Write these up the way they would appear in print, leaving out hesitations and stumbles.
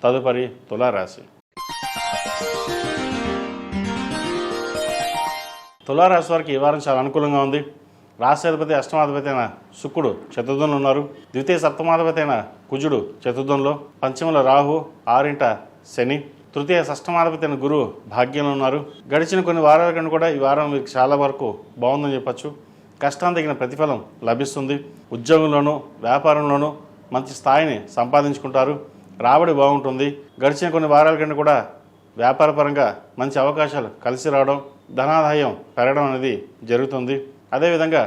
తదుపరి తులారాశి. తులారాశి వారికి ఈ వారం చాలా అనుకూలంగా ఉంది. రాష్ట్రాధిపతి అష్టమాధిపతి అయిన శుక్రుడు చతుర్థంలో ఉన్నారు. ద్వితీయ సప్తమాధిపతి అయిన కుజుడు చతుర్థంలో, పంచమల రాహు, ఆరింట శని, తృతీయ షష్టమాధిపతి అయిన గురువు భాగ్యంలో ఉన్నారు. గడిచిన కొన్ని వారాల కన్నా కూడా ఈ వారం మీకు చాలా వరకు బాగుందని చెప్పచ్చు. కష్టానికి తగిన ప్రతిఫలం లభిస్తుంది. ఉద్యోగంలోనూ వ్యాపారంలోనూ మంచి స్థాయిని సంపాదించుకుంటారు. రాబడి బాగుంటుంది. గడిచిన కొన్ని వారాల కన్నా కూడా వ్యాపారపరంగా మంచి అవకాశాలు కలిసి రావడం, ధనాదాయం పెరగడం అనేది జరుగుతుంది. అదేవిధంగా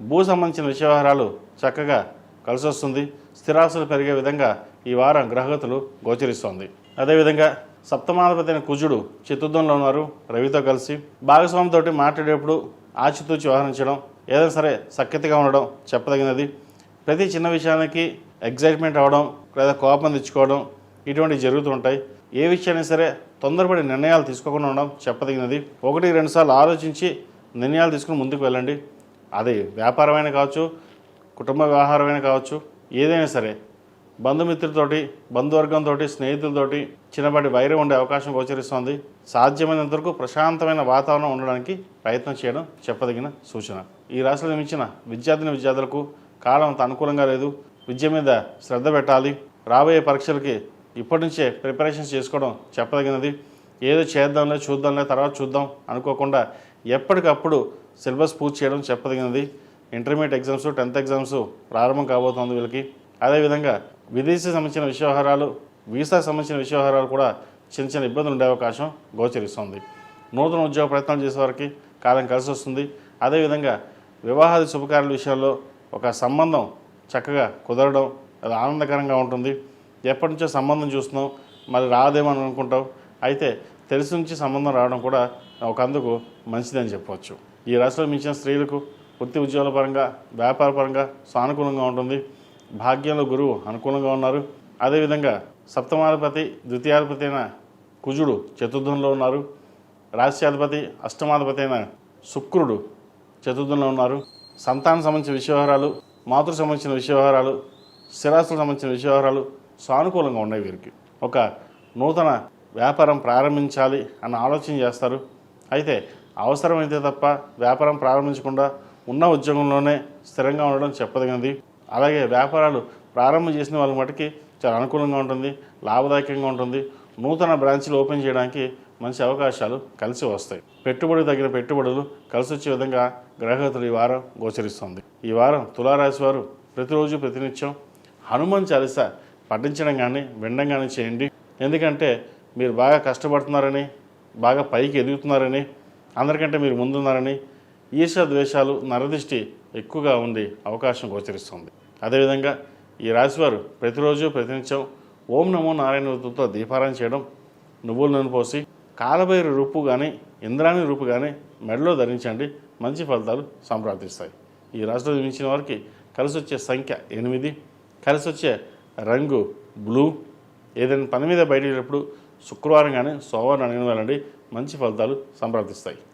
భూ సంబంధించిన వ్యవహారాలు చక్కగా కలిసి వస్తుంది. స్థిరాస్తులు పెరిగే విధంగా ఈ వారం గ్రహగతులు గోచరిస్తోంది. అదేవిధంగా సప్తమాధిపతి అయిన కుజుడు చతుర్థంలో ఉన్నారు రవితో కలిసి. భాగస్వామితోటి మాట్లాడేటప్పుడు ఆచితూచి వ్యవహరించడం, ఏదైనా సరే సఖ్యతగా ఉండడం చెప్పదగినది. ప్రతి చిన్న విషయానికి ఎగ్జైట్మెంట్ అవ్వడం లేదా కోపం తెచ్చుకోవడం ఇటువంటివి జరుగుతూ ఉంటాయి. ఏ విషయాన్ని సరే తొందరపడి నిర్ణయాలు తీసుకోకుండా ఉండడం చెప్పదగినది. 1-2 సార్లు ఆలోచించి నిర్ణయాలు తీసుకుని ముందుకు వెళ్ళండి. అది వ్యాపారమైన కావచ్చు, కుటుంబ వ్యవహారమైన కావచ్చు, ఏదైనా సరే బంధుమిత్రులతోటి, బంధువర్గంతో, స్నేహితులతోటి చిన్నపాటి వైరం ఉండే అవకాశం గోచరిస్తోంది. సాధ్యమైనంత వరకు ప్రశాంతమైన వాతావరణం ఉండడానికి ప్రయత్నం చేయడం చెప్పదగిన సూచన. ఈ రాశిలో నిర్మించిన విద్యార్థులకు కాలం అంత అనుకూలంగా లేదు. విద్య మీద శ్రద్ధ పెట్టాలి. రాబోయే పరీక్షలకి ఇప్పటి నుంచే ప్రిపరేషన్స్ చేసుకోవడం చెప్పదగినది. ఏదో చేద్దాంలే, చూద్దాంలే, తర్వాత చూద్దాం అనుకోకుండా ఎప్పటికప్పుడు సిలబస్ పూర్తి చేయడం చెప్పదగినది. ఇంటర్మీడియట్ ఎగ్జామ్స్, 10th ఎగ్జామ్స్ ప్రారంభం కాబోతోంది వీళ్ళకి. అదేవిధంగా విదేశీ సంబంధించిన వ్యవహారాలు, వీసా సంబంధించిన వ్యవహారాలు కూడా చిన్న ఇబ్బందులు ఉండే అవకాశం గోచరిస్తుంది. నూతన ఉద్యోగ ప్రయత్నాలు చేసేవారికి కాలం కలిసి వస్తుంది. అదేవిధంగా వివాహాది శుభకార్యాల విషయాల్లో ఒక సంబంధం చక్కగా కుదరడం అది ఆనందకరంగా ఉంటుంది. ఎప్పటి నుంచో సంబంధం చూస్తున్నాం, మరి రాదేమో అని అనుకుంటాం. అయితే తెలిసి నుంచి సంబంధం రావడం కూడా ఒకందుకు మంచిదని చెప్పవచ్చు. ఈ రాశిలో మించిన స్త్రీలకు వృత్తి ఉద్యోగాల పరంగా, వ్యాపార పరంగా సానుకూలంగా ఉంటుంది. భాగ్యంలో గురువు అనుకూలంగా ఉన్నారు. అదేవిధంగా సప్తమాధిపతి ద్వితీయాధిపతి అయిన కుజుడు చతుర్థంలో ఉన్నారు. రాశ్యాధిపతి అష్టమాధిపతి అయిన శుక్రుడు చతుర్థంలో ఉన్నారు. సంతానం సంబంధించిన వ్యవహారాలు, మాతృ సంబంధించిన వ్యవహారాలు, స్థిరాస్తులకు సంబంధించిన వ్యవహారాలు సానుకూలంగా ఉన్నాయి. వీరికి ఒక నూతన వ్యాపారం ప్రారంభించాలి అన్న ఆలోచన చేస్తారు. అయితే అవసరమైతే తప్ప వ్యాపారం ప్రారంభించకుండా ఉన్న ఉద్యోగంలోనే స్థిరంగా ఉండడం చెప్పదగినది. అలాగే వ్యాపారాలు ప్రారంభం చేసిన వాళ్ళ మటుకి చాలా అనుకూలంగా ఉంటుంది, లాభదాయకంగా ఉంటుంది. నూతన బ్రాంచ్లు ఓపెన్ చేయడానికి మంచి అవకాశాలు కలిసి వస్తాయి. పెట్టుబడి తగిన పెట్టుబడులు కలిసి వచ్చే విధంగా గ్రహగతులు ఈ వారం గోచరిస్తుంది. ఈ వారం తులారాశి వారు ప్రతిరోజు ప్రతినిత్యం హనుమాన్ చాలీసా పఠించడం కానీ వినడం కానీ చేయండి. ఎందుకంటే మీరు బాగా కష్టపడుతున్నారని, బాగా పైకి ఎదుగుతున్నారని, అందరికంటే మీరు ముందున్నారని ఈర్ష్య ద్వేషాలు, నరదృష్టి ఎక్కువగా ఉండే అవకాశం గోచరిస్తుంది. అదేవిధంగా ఈ రాశివారు ప్రతిరోజు ప్రతినిత్యం ఓం నమో నారాయణ వృత్తులతో దీపారాయణ చేయడం, నువ్వుల నూనె పోసి కాలభైరు రూపు కానీ ఇంద్రాణి రూపు కానీ మెడలో ధరించండి. మంచి ఫలితాలు సంప్రాప్తిస్తాయి. ఈ రాశిలో జన్మించిన వారికి కలిసి వచ్చే సంఖ్య 8, కలిసి వచ్చే రంగు బ్లూ. ఏదైనా పని మీద బయట వెళ్ళినప్పుడు శుక్రవారం కానీ సోమవారం అడిగిన వెళ్ళండి. మంచి ఫలితాలు సంప్రాప్తిస్తాయి.